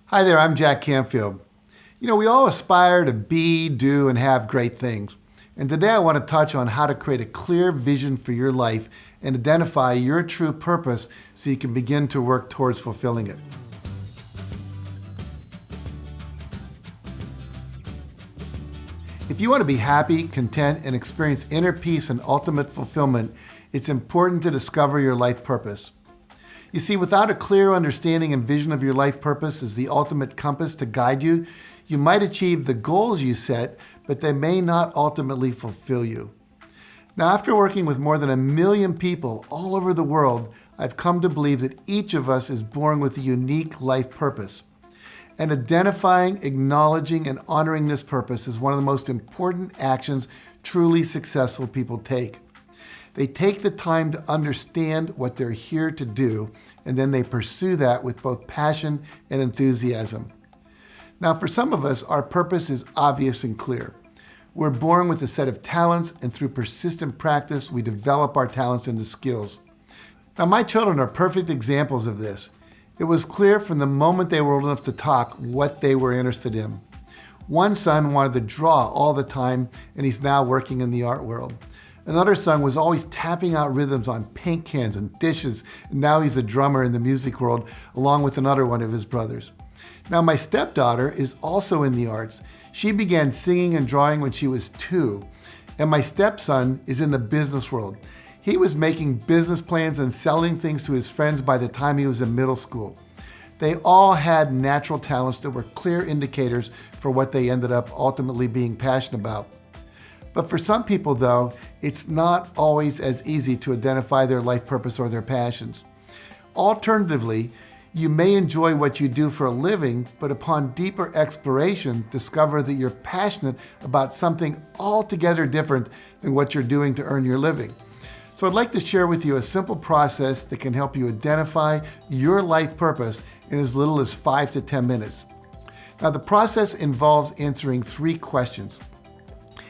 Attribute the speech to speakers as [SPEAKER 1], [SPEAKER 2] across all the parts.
[SPEAKER 1] Hi there, I'm Jack Canfield. We all aspire to be, do, and have great things. And today I want to touch on how to create a clear vision for your life and identify your true purpose so you can begin to work towards fulfilling it. If you want to be happy, content, and experience inner peace and ultimate fulfillment, it's important to discover your life purpose. You see, without a clear understanding and vision of your life purpose as the ultimate compass to guide you, you might achieve the goals you set, but they may not ultimately fulfill you. Now, after working with more than 1 million people all over the world, I've come to believe that each of us is born with a unique life purpose. And identifying, acknowledging, and honoring this purpose is one of the most important actions truly successful people take. They take the time to understand what they're here to do, and then they pursue that with both passion and enthusiasm. Now, for some of us, our purpose is obvious and clear. We're born with a set of talents, and through persistent practice, we develop our talents into skills. Now, my children are perfect examples of this. It was clear from the moment they were old enough to talk what they were interested in. One son wanted to draw all the time, and he's now working in the art world. Another son was always tapping out rhythms on paint cans and dishes, and now he's a drummer in the music world, along with another one of his brothers. Now, my stepdaughter is also in the arts. She began singing and drawing when she was 2, and my stepson is in the business world. He was making business plans and selling things to his friends by the time he was in middle school. They all had natural talents that were clear indicators for what they ended up ultimately being passionate about. But for some people, though, it's not always as easy to identify their life purpose or their passions. Alternatively, you may enjoy what you do for a living, but upon deeper exploration, discover that you're passionate about something altogether different than what you're doing to earn your living. So I'd like to share with you a simple process that can help you identify your life purpose in as little as 5 to 10 minutes. Now, the process involves answering 3 questions.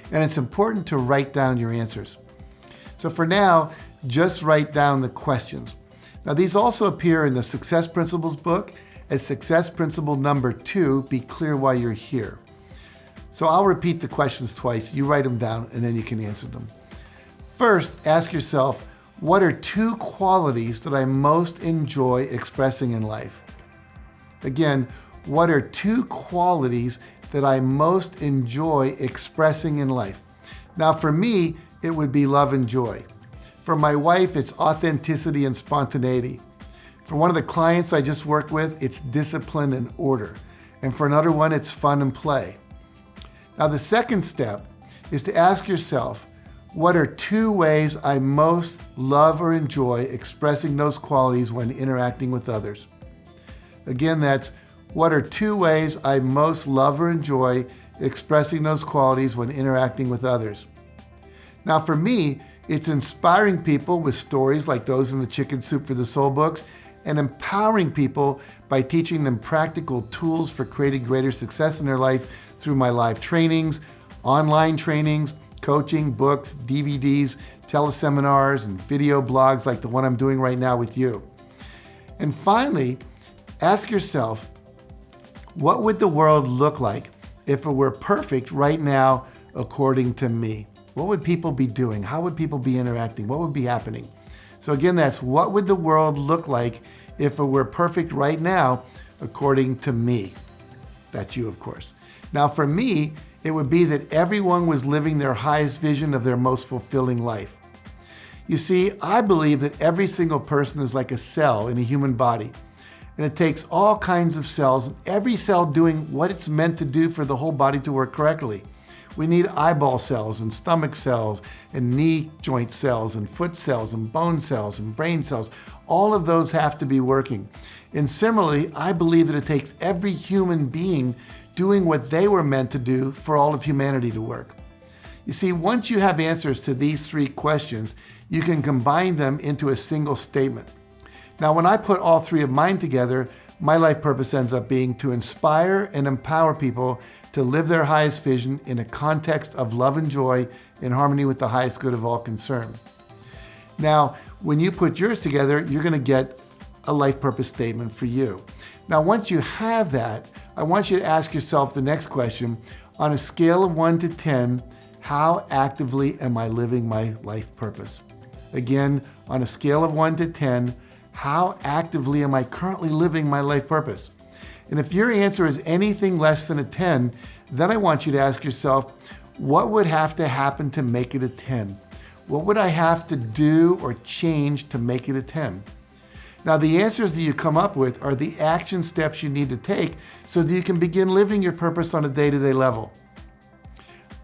[SPEAKER 1] And it's important to write down your answers. So for now, just write down the questions. Now, these also appear in the Success Principles book as Success Principle number 2, Be Clear Why You're Here. So I'll repeat the questions twice. You write them down and then you can answer them. First, ask yourself, what are 2 qualities that I most enjoy expressing in life? Again, what are 2 qualities that I most enjoy expressing in life? Now, for me, it would be love and joy. For my wife, it's authenticity and spontaneity. For one of the clients I just worked with, it's discipline and order. And for another one, it's fun and play. Now, the second step is to ask yourself, what are 2 ways I most love or enjoy expressing those qualities when interacting with others? Again, that's what are 2 ways I most love or enjoy expressing those qualities when interacting with others? Now, for me, it's inspiring people with stories like those in the Chicken Soup for the Soul books and empowering people by teaching them practical tools for creating greater success in their life through my live trainings, online trainings, coaching, books, DVDs, teleseminars, and video blogs like the one I'm doing right now with you. And finally, ask yourself, what would the world look like if it were perfect right now according to me? What would people be doing? How would people be interacting? What would be happening? So again, that's what would the world look like if it were perfect right now according to me? That's you, of course. Now, for me, it would be that everyone was living their highest vision of their most fulfilling life. You see, I believe that every single person is like a cell in a human body. And it takes all kinds of cells, every cell doing what it's meant to do for the whole body to work correctly. We need eyeball cells and stomach cells and knee joint cells and foot cells and bone cells and brain cells. All of those have to be working. And similarly, I believe that it takes every human being doing what they were meant to do for all of humanity to work. You see, once you have answers to these 3 questions, you can combine them into a single statement. Now, when I put all 3 of mine together, my life purpose ends up being to inspire and empower people to live their highest vision in a context of love and joy in harmony with the highest good of all concerned. Now, when you put yours together, you're going to get a life purpose statement for you. Now, once you have that, I want you to ask yourself the next question. On a scale of 1 to 10, how actively am I living my life purpose? Again, on a scale of 1 to 10, how actively am I currently living my life purpose? And if your answer is anything less than a 10, then I want you to ask yourself, what would have to happen to make it a 10? What would I have to do or change to make it a 10? Now, the answers that you come up with are the action steps you need to take so that you can begin living your purpose on a day-to-day level.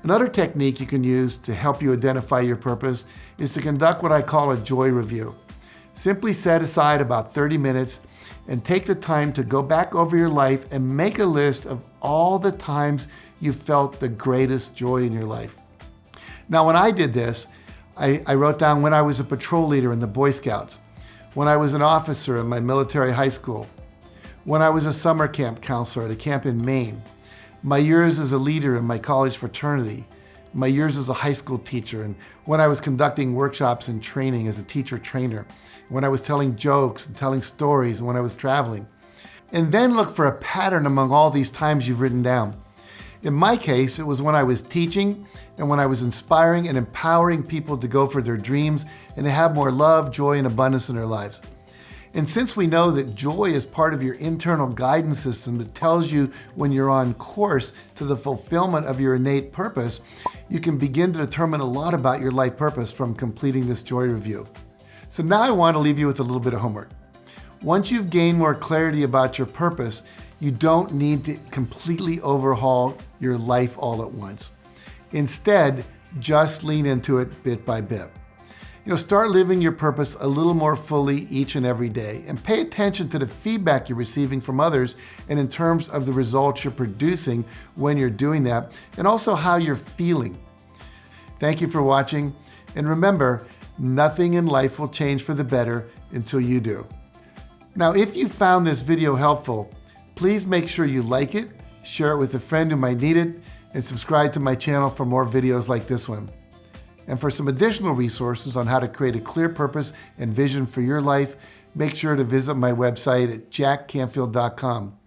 [SPEAKER 1] Another technique you can use to help you identify your purpose is to conduct what I call a joy review. Simply set aside about 30 minutes and take the time to go back over your life and make a list of all the times you felt the greatest joy in your life. Now, when I did this, I wrote down when I was a patrol leader in the Boy Scouts, when I was an officer in my military high school, when I was a summer camp counselor at a camp in Maine, my years as a leader in my college fraternity, my years as a high school teacher, and when I was conducting workshops and training as a teacher trainer, when I was telling jokes and telling stories, and when I was traveling. And then look for a pattern among all these times you've written down. In my case, it was when I was teaching and when I was inspiring and empowering people to go for their dreams and to have more love, joy, and abundance in their lives. And since we know that joy is part of your internal guidance system that tells you when you're on course to the fulfillment of your innate purpose, you can begin to determine a lot about your life purpose from completing this joy review. So now I want to leave you with a little bit of homework. Once you've gained more clarity about your purpose, you don't need to completely overhaul your life all at once. Instead, just lean into it bit by bit. Start living your purpose a little more fully each and every day, and pay attention to the feedback you're receiving from others and in terms of the results you're producing when you're doing that, and also how you're feeling. Thank you for watching, and remember, nothing in life will change for the better until you do. Now, if you found this video helpful, please make sure you like it, share it with a friend who might need it, and subscribe to my channel for more videos like this one. And for some additional resources on how to create a clear purpose and vision for your life, make sure to visit my website at JackCanfieldOfficial.com.